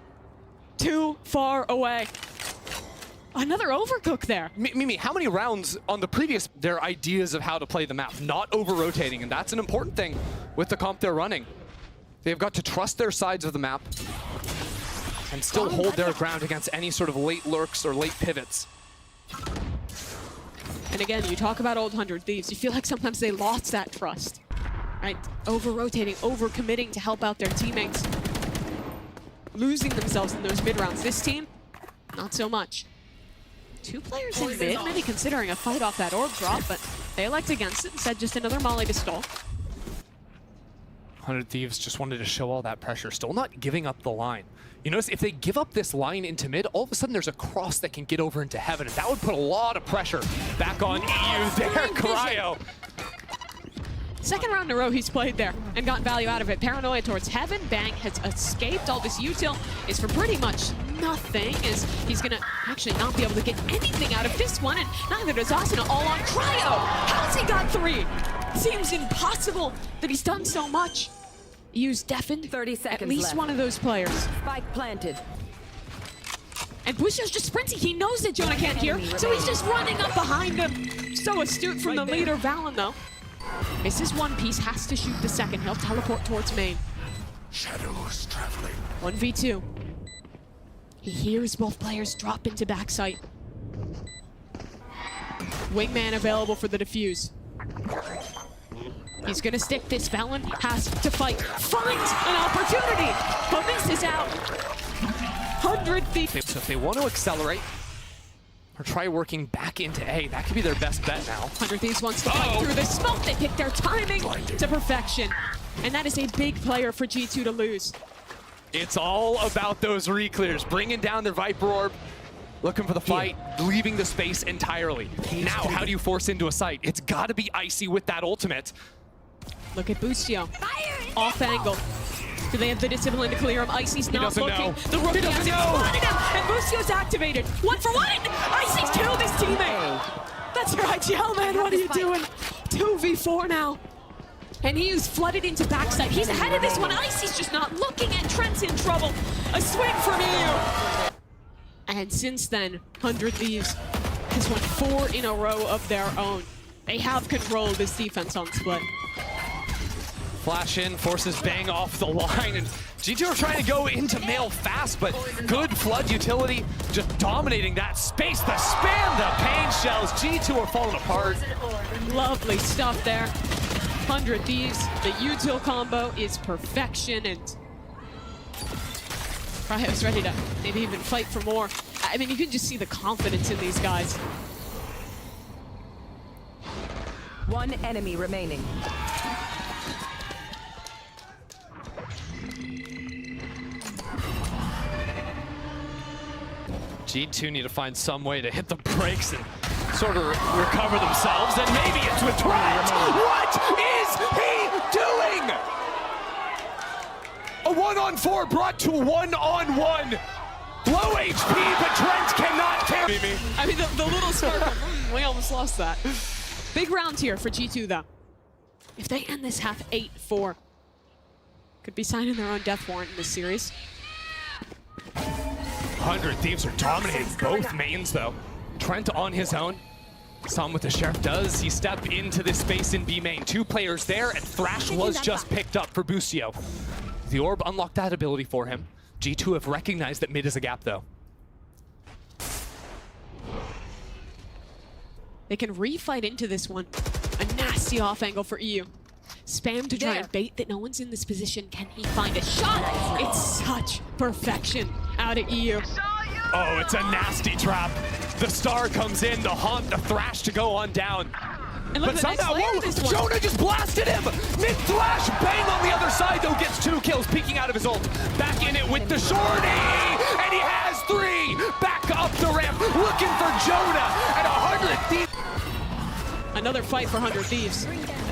too far away. Another overcook there. Mimi, how many rounds on the previous, their ideas of how to play the map, not over-rotating, and that's an important thing with the comp they're running. They've got to trust their sides of the map and still hold their ground against any sort of late lurks or late pivots. And again, you talk about old 100 Thieves. You feel like sometimes they lost that trust, right? Over-rotating, over-committing to help out their teammates. Losing themselves in those mid-rounds. This team, not so much. 2 players in mid, maybe considering a fight off that orb drop, but they elect against it and said just another molly to stall. 100 Thieves just wanted to show all that pressure, still not giving up the line. You notice if they give up this line into mid, all of a sudden there's a cross that can get over into Heaven, and that would put a lot of pressure back on EU there, Cryo. Second round in a row he's played there and gotten value out of it. Paranoia towards Heaven. Bang has escaped. All this util is for pretty much nothing, as he's gonna actually not be able to get anything out of this one, and neither does Asuna. All on Cryo. How's he got 3? Seems impossible that he's done so much. Use deafened 30 seconds at least left. one of those players. Spike planted. And Bushio's just sprinting. He knows that Jonah can't hear, so he's just running up behind him. So astute from the leader, Valen, though. Misses one piece, has to shoot the second. He'll teleport towards main. Shadows traveling. 1v2. He hears both players drop into backside. Wingman available for the defuse. He's gonna stick this. Valen has to fight. Finds an opportunity, but misses out. 100 Thieves. So if they want to accelerate or try working back into A, that could be their best bet now. 100 Thieves wants to fight through the smoke. They pick their timing to perfection. And that is a big player for G2 to lose. It's all about those re-clears, bringing down their Viper Orb, looking for the fight, leaving the space entirely. Now, how do you force into a site? It's got to be Icy with that ultimate. Look at Bustio. Off angle. Do they have the discipline to clear him? Icy's not doesn't looking. know. The rookie He doesn't hasn't know. spotted him, and Bustio's activated. 1-for-1! Icy's killed his teammate. That's right, Yell Man, what are you doing? 2v4 now. And he is flooded into backside. He's ahead of this one. Icy's just not looking, and Trent's in trouble. A swing from EU. And since then, 100 Thieves has won 4 in a row of their own. They have controlled this defense on split. Flash in, forces Bang off the line, and G2 are trying to go into mail fast, but good flood utility, just dominating that space. The spam, the pain shells, G2 are falling apart. Lovely stuff there. 100 Thieves, the util combo is perfection, and Cryo's ready to maybe even fight for more. I mean, you can just see the confidence in these guys. One enemy remaining. G2 need to find some way to hit the brakes and sort of recover themselves, and maybe it's with Trent! What is he doing? A 1-on-4 brought to 1-on-1. Low HP, but Trent cannot carry me. I mean, the little spark of, we almost lost that. Big round here for G2, though. If they end this half 8-4, could be signing their own death warrant in this series. 100 Thieves are dominating both mains, though. Trent on his own. Saw him what the Sheriff does. He stepped into this space in B main. 2 players there, and Thrash was just picked up for Busio. The orb unlocked that ability for him. G2 have recognized that mid is a gap, though. They can refight into this one. A nasty off angle for EU. Spam to try and bait that no one's in this position. Can he find a shot? It's such perfection out of EU. Oh, it's a nasty trap. The star comes in to haunt the Thrash to go on down. And look But at the somehow, next layer whoa, of this one. Jonah just blasted him! Mid-Thrash, Bang on the other side, though, gets 2 kills, peeking out of his ult. Back in it with the shorty! And he has 3! Back up the ramp, looking for Jonah at 100 Thieves. Another fight for 100 Thieves.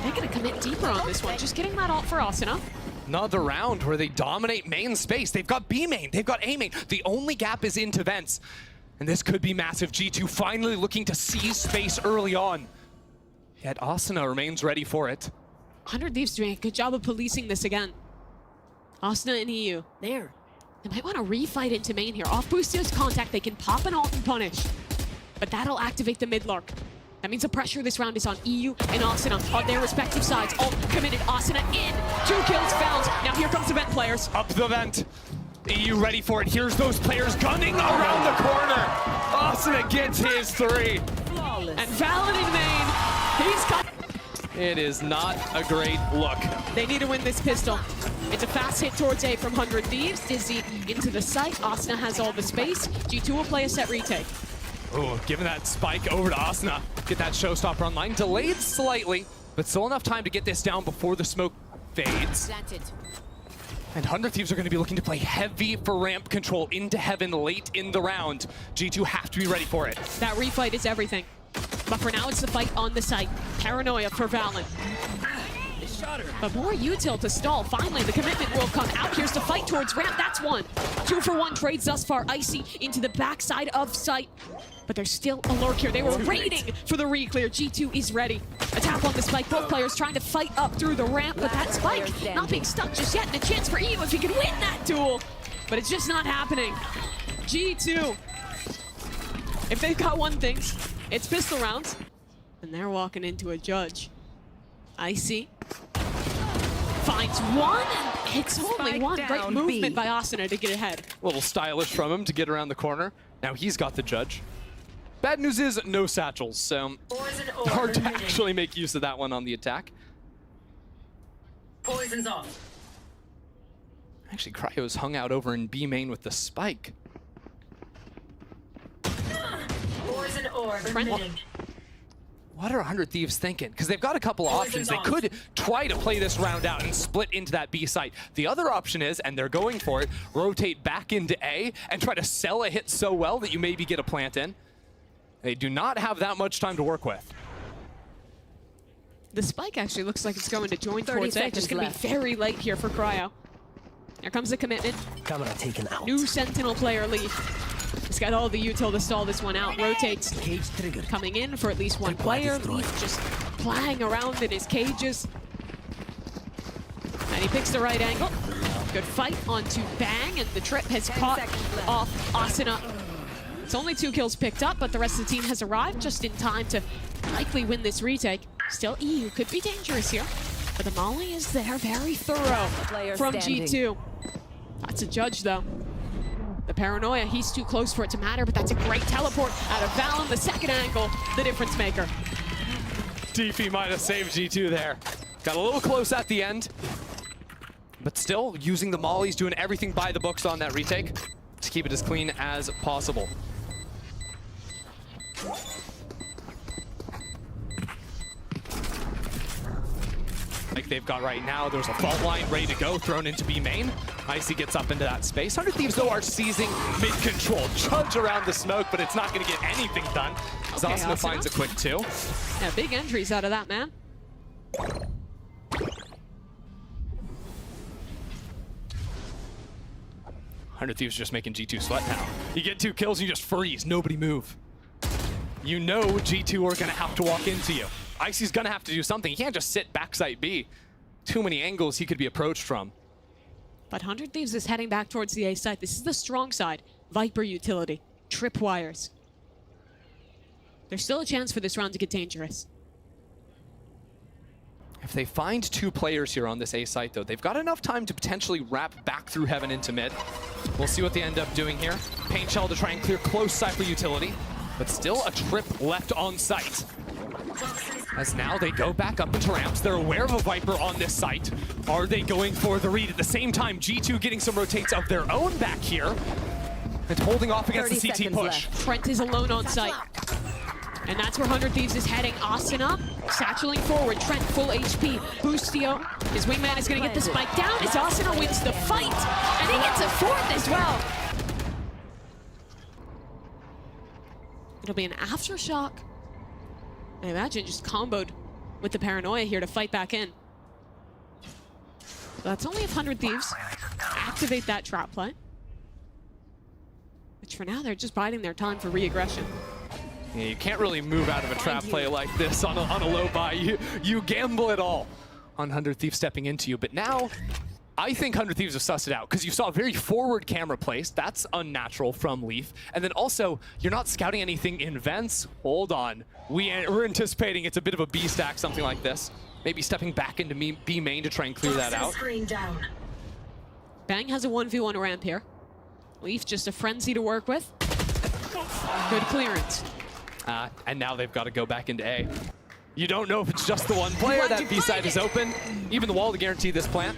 They're gonna commit deeper on this one. Just getting that ult for Asuna. Another round where they dominate main space. They've got B main, they've got A main. The only gap is into vents. And this could be massive. G2 finally looking to seize space early on. Yet Asuna remains ready for it. 100 Thieves doing a good job of policing this again. Asuna and EU. There. They might want to refight into main here. Off Bustio's contact, they can pop an ult and punish. But that'll activate the mid-lark. That means the pressure this round is on EU and Asuna on their respective sides. Ult committed, Asuna in. 2 kills found. Now here comes the vent players. Up the vent. EU ready for it. Here's those players gunning around the corner. Asuna gets his 3. Flawless. And Valen in main. He's got... It is not a great look. They need to win this pistol. It's a fast hit towards A from 100 Thieves. Dizzy into the site. Asuna has all the space. G2 will play a set retake. Ooh, giving that spike over to Asuna. Get that showstopper online. Delayed slightly, but still enough time to get this down before the smoke fades. Planted. And 100 Thieves are going to be looking to play heavy for ramp control into heaven late in the round. G2 have to be ready for it. That refight is everything. But for now, it's the fight on the site. Paranoia for Valen. But more util to stall. Finally, the commitment will come out. Here's the fight towards ramp. That's 1. 2 for 1 trades thus far. Icy into the backside of site. But there's still a lurk here. They were waiting for the re-clear. G2 is ready. A tap on the spike. Both players trying to fight up through the ramp. But that spike not being stuck just yet. And a chance for EU if he can win that duel. But it's just not happening. G2. If they've got one thing, it's pistol rounds. And they're walking into a judge. Icy finds 1. It's only Spike 1. Great down, movement B. by Asuna to get ahead. A little stylish from him to get around the corner. Now he's got the judge. Bad news is no satchels, so Poison orb hard to emitting. actually make use of that one on the attack. Poison's off. Actually, Cryo's hung out over in B main with the spike. Poison orb Trent- emitting. What are 100 Thieves thinking? Because they've got a couple of options. They could try to play this round out and split into that B site. The other option is, and they're going for it, rotate back into A and try to sell a hit so well that you maybe get a plant in. They do not have that much time to work with. The spike actually looks like it's going to join 30 towards A. Just seconds going to left. be very late here for Cryo. Here comes the commitment. Camera taken out. New Sentinel player Leaf. He's got all the util to stall this one out. Rotates. Cage triggered. Coming in for at least 1 Tripwire player. destroyed. Leaf just playing around in his cages. And he picks the right angle. Good fight onto Bang, and the trip has caught off Asuna. It's only 2 kills picked up, but the rest of the team has arrived just in time to likely win this retake. Still, EU could be dangerous here, but the molly is there, very thorough from G2. That's a judge, though. The paranoia, he's too close for it to matter, but that's a great teleport out of Valen, the second angle, the difference maker. DP might have saved G2 there. Got a little close at the end, but still using the mollies, doing everything by the books on that retake to keep it as clean as possible. Like they've got right now, there's a fault line ready to go, thrown into B main. Icy gets up into that space. 100 Thieves, though, are seizing mid-control. Judge around the smoke, but it's not going to get anything done. Okay, Zasna finds a quick 2. Yeah, big entries out of that, man. Thieves just making G2 sweat now. You get 2 kills, and you just freeze. Nobody move. You know G2 are going to have to walk into you. Icy's going to have to do something. He can't just sit backside B. Too many angles he could be approached from. But 100 Thieves is heading back towards the A side. This is the strong side. Viper utility. Tripwires. There's still a chance for this round to get dangerous. If they find 2 players here on this A site, though, they've got enough time to potentially wrap back through heaven into mid. We'll see what they end up doing here. Paint Shell to try and clear close Cypher utility, but still a trip left on site. As now they go back up into ramps. They're aware of a Viper on this site. Are they going for the read? At the same time, G2 getting some rotates of their own back here and holding off against the CT push. Trent is alone on site. And that's where 100 Thieves is heading. Asuna satcheling forward. Trent full HP. Boostio, his wingman is going to get the spike down as Asuna wins the fight. And he gets a 4th as well. It'll be an aftershock. I imagine just comboed with the paranoia here to fight back in. So that's only if 100 Thieves activate that trap play. Which for now, they're just biding their time for re-aggression. Yeah, you can't really move out of a trap play like this on a low buy. You gamble it all on 100 Thieves stepping into you. But now, I think 100 Thieves have sussed it out because you saw a very forward camera placed. That's unnatural from Leaf. And then also, you're not scouting anything in vents. Hold on. We're anticipating it's a bit of a B stack, something like this. Maybe stepping back into B main to try and clear that out. Screen down. Bang has a 1v1 ramp here. Leaf just a frenzy to work with. Good clearance. And now they've got to go back into A. You don't know if it's just the one player. That B side is open. Even the wall to guarantee this plant.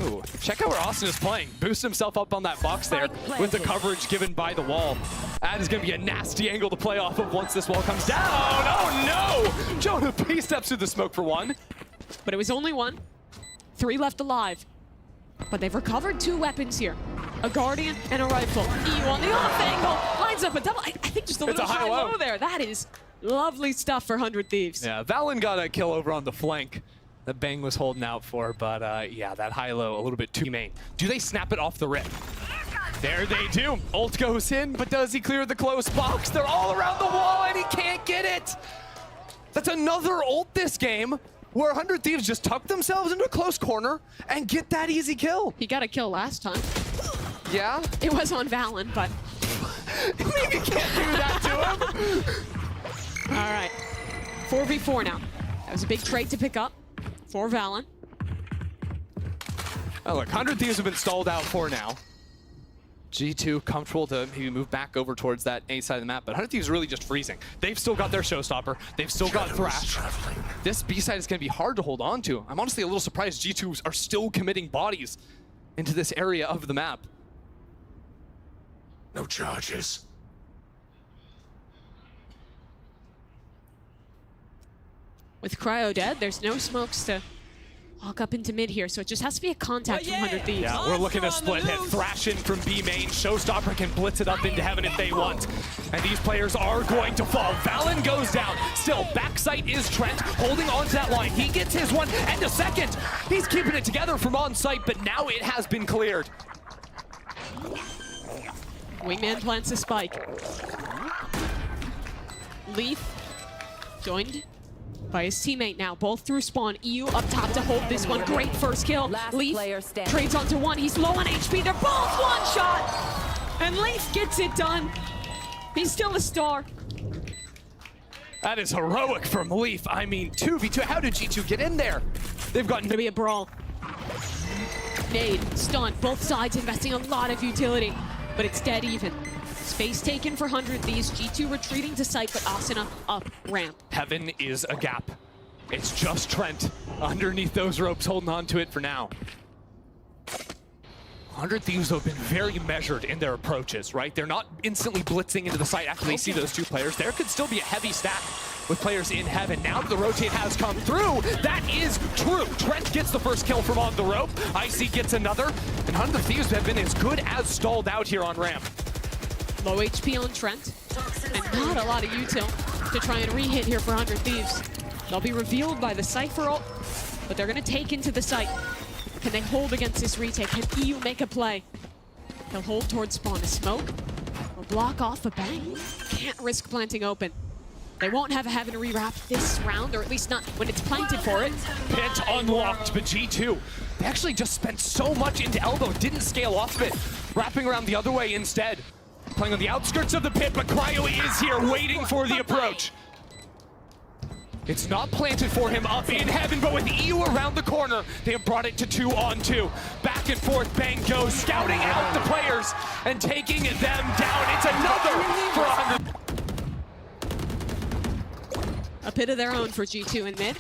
Ooh, check out where Austin is playing. Boost himself up on that box there with the coverage given by the wall. That is going to be a nasty angle to play off of once this wall comes down. Oh no! Jonah P steps through the smoke for 1. But it was only 1. 3 left alive. But they've recovered 2 weapons here. A Guardian and a rifle. EU on the off angle. Lines up a double. I think just a little high-low there. That is lovely stuff for 100 Thieves. Yeah, Valen got a kill over on the flank that Bang was holding out for, but yeah, that high-low a little bit too main. Do they snap it off the rip? There they do. Ult goes in, but does he clear the close box? They're all around the wall and he can't get it. That's another ult this game where 100 Thieves just tuck themselves into a close corner and get that easy kill. He got a kill last time. Yeah? It was on Valen, but... Maybe can't do that to him. All right. 4v4 now. That was a big trade to pick up for Valen. Oh, look, 100 Thieves have been stalled out for now. G2 comfortable to maybe move back over towards that A side of the map, but 100 Thieves really just freezing. They've still got their showstopper. They've still got Thrash. This B side is going to be hard to hold on to. I'm honestly a little surprised G2s are still committing bodies into this area of the map. No charges. With Cryo dead, there's no smokes to walk up into mid here, so it just has to be a contact from 100 Thieves. Yeah, we're looking at a split hit. Thrash in from B main. Showstopper can blitz it up into heaven if they want. And these players are going to fall. Valen goes down. Still, backside is Trent holding on to that line. He gets his 1 and a second. He's keeping it together from on site, but now it has been cleared. Wingman plants a spike. Leaf joined by his teammate now. Both through spawn. EU up top to hold this one. Great first kill. Last Leaf player standing. trades onto one. He's low on HP. They're both one shot. And Leaf gets it done. He's still a star. That is heroic from Leaf. I mean, 2v2. How did G2 get in there? They've gotten Gonna be a brawl. Nade, stun, both sides investing a lot of utility, but it's dead even. Space taken for 100 Thieves. G2 retreating to site, but Asuna up ramp. Heaven is a gap. It's just Trent underneath those ropes holding on to it for now. 100 Thieves have been very measured in their approaches, right? They're not instantly blitzing into the site after they see those two players. There could still be a heavy stack with players in Heaven. Now that the rotate has come through, that is true. Trent gets the first kill from on the rope. Icy gets another. And 100 Thieves have been as good as stalled out here on ramp. Low HP on Trent, and not a lot of util to try and re-hit here for 100 Thieves. They'll be revealed by the Cypher ult, but they're gonna take into the site. Can they hold against this retake? Can EU make a play? They'll hold towards spawn. A smoke will block off a bang. Can't risk planting open. They won't have a Heaven rewrap this round, or at least not when it's planted for it. Pit unlocked, but G2, they actually just spent so much into elbow, didn't scale off of it, wrapping around the other way instead. Playing on the outskirts of the pit, but Cryo is here waiting for the approach. It's not planted for him up in Heaven, but with EU around the corner, they have brought it to 2-on-2. Back and forth, Bang goes, scouting out the players and taking them down. It's another for 100. A pit of their own for G2 in mid.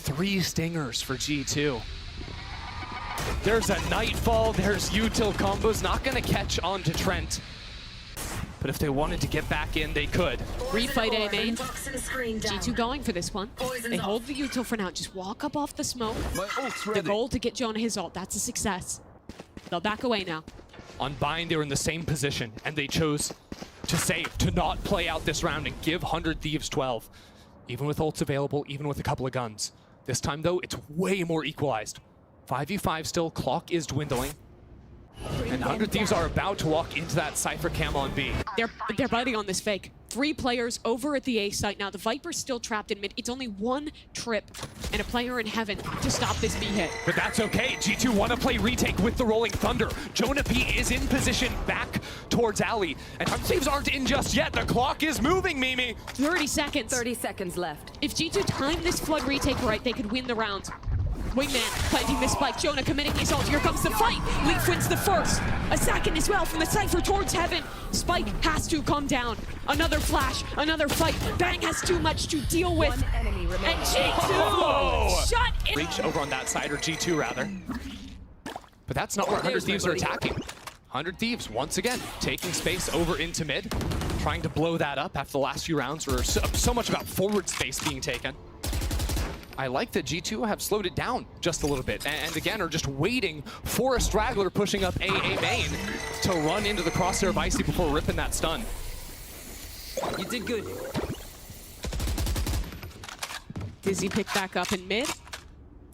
3 stingers for G2. There's a Nightfall, there's util combos, not gonna catch on to Trent. But if they wanted to get back in, they could. Refight A main. G2 going for this one. They hold the util for now. Just walk up off the smoke. The goal to get Jonah his ult. That's a success. They'll back away now. On Bind, they were in the same position, and they chose to save, to not play out this round and give 100 Thieves 12. Even with ults available, even with a couple of guns. This time, though, it's way more equalized. 5v5 still, clock is dwindling. And 100 Thieves are about to walk into that Cypher cam on B. They're biting on this fake. 3 players over at the A site now. The Viper's still trapped in mid. It's only 1 trip and a player in Heaven to stop this B hit. But that's okay. G2 want to play retake with the Rolling Thunder. Jonah P is in position back towards Alley. And 100 Thieves aren't in just yet. The clock is moving, Mimi. 30 seconds. 30 seconds left. If G2 timed this flood retake right, they could win the round. Wingman planting the spike. Jonah committing his ult. Here comes the fight. Leaf wins the first. A second as well from the Cypher towards Heaven. Spike has to come down. Another flash. Another fight. Bang has too much to deal with. One enemy remaining. And G2 shut it. Reach over on that side, or G2 rather. But that's not where 100 Thieves are attacking. 100 Thieves, once again, taking space over into mid. Trying to blow that up after the last few rounds were so much about forward space being taken. I like that G2 have slowed it down just a little bit, and again are just waiting for a straggler pushing up AA main to run into the crosshair of Icy before ripping that stun. You did good. Dizzy picked back up in mid.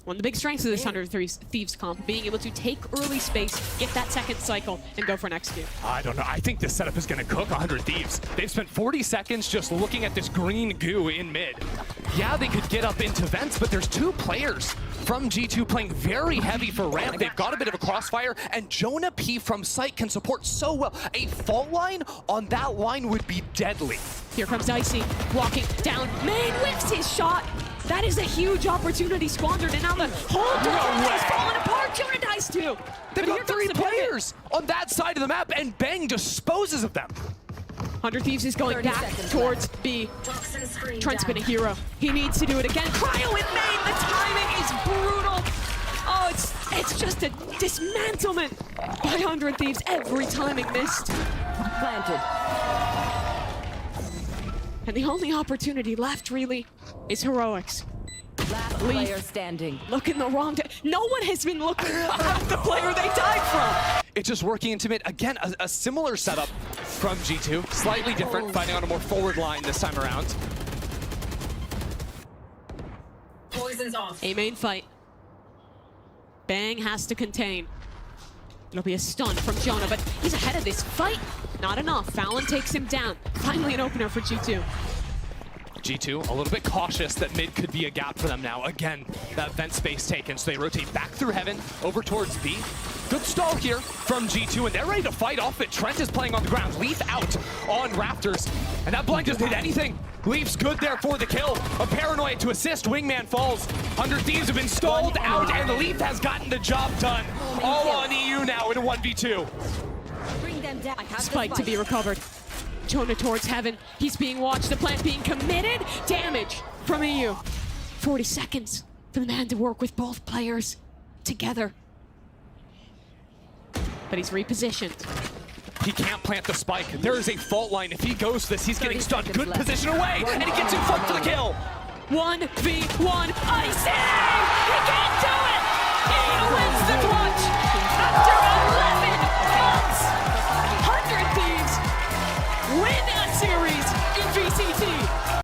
One of the big strengths of this 100 Thieves comp, being able to take early space, get that second cycle, and go for an execute. I don't know. I think this setup is going to cook 100 Thieves. They've spent 40 seconds just looking at this green goo in mid. Yeah, they could get up into vents, but there's 2 players from G2 playing very heavy for ramp. They've got a bit of a crossfire, and Jonah P from site can support so well. A fault line on that line would be deadly. Here comes Icy, walking down. Main whiffs his shot. That is a huge opportunity squandered, and now the whole defense is falling apart. Jonah dies too. They've But here got comes 3 the pivot. players on that side of the map, and Bang disposes of them. 100 Thieves is going 30 back seconds towards B. Trent's been a hero. He needs to do it again. Cryo in main. The timing is brutal. Oh, it's just a dismantlement by 100 Thieves. Every timing missed. Planted. And the only opportunity left, really, is heroics. Last player standing. Looking the wrong no one has been looking at the player they died from. It's just working into mid. Again, a similar setup from G2. Slightly different, fighting on a more forward line this time around. Poison's off. A main fight. Bang has to contain. It'll be a stun from Jonah, but he's ahead of this fight. Not enough. Fallon takes him down. Finally an opener for G2. G2 a little bit cautious that mid could be a gap for them now. Again, that vent space taken, so they rotate back through heaven, over towards B. Good stall here from G2, and they're ready to fight off it. Trent is playing on the ground. Leaf out on Raptors, and that blind doesn't hit anything. Leaf's good there for the kill. A paranoia to assist. Wingman falls. 100 Thieves have been stalled out, and the Leaf has gotten the job done. All on EU now in a 1v2. Bring them down. I have the Spike to be recovered. Jonah towards heaven. He's being watched. The plant being committed. Damage from EU. 40 seconds for the man to work with both players together. But he's repositioned. He can't plant the spike. There is a fault line. If he goes to this, he's getting 30 stunned. seconds Good left. position away, and he gets in front for the kill. 1v1 icing! He can't do it! He wins the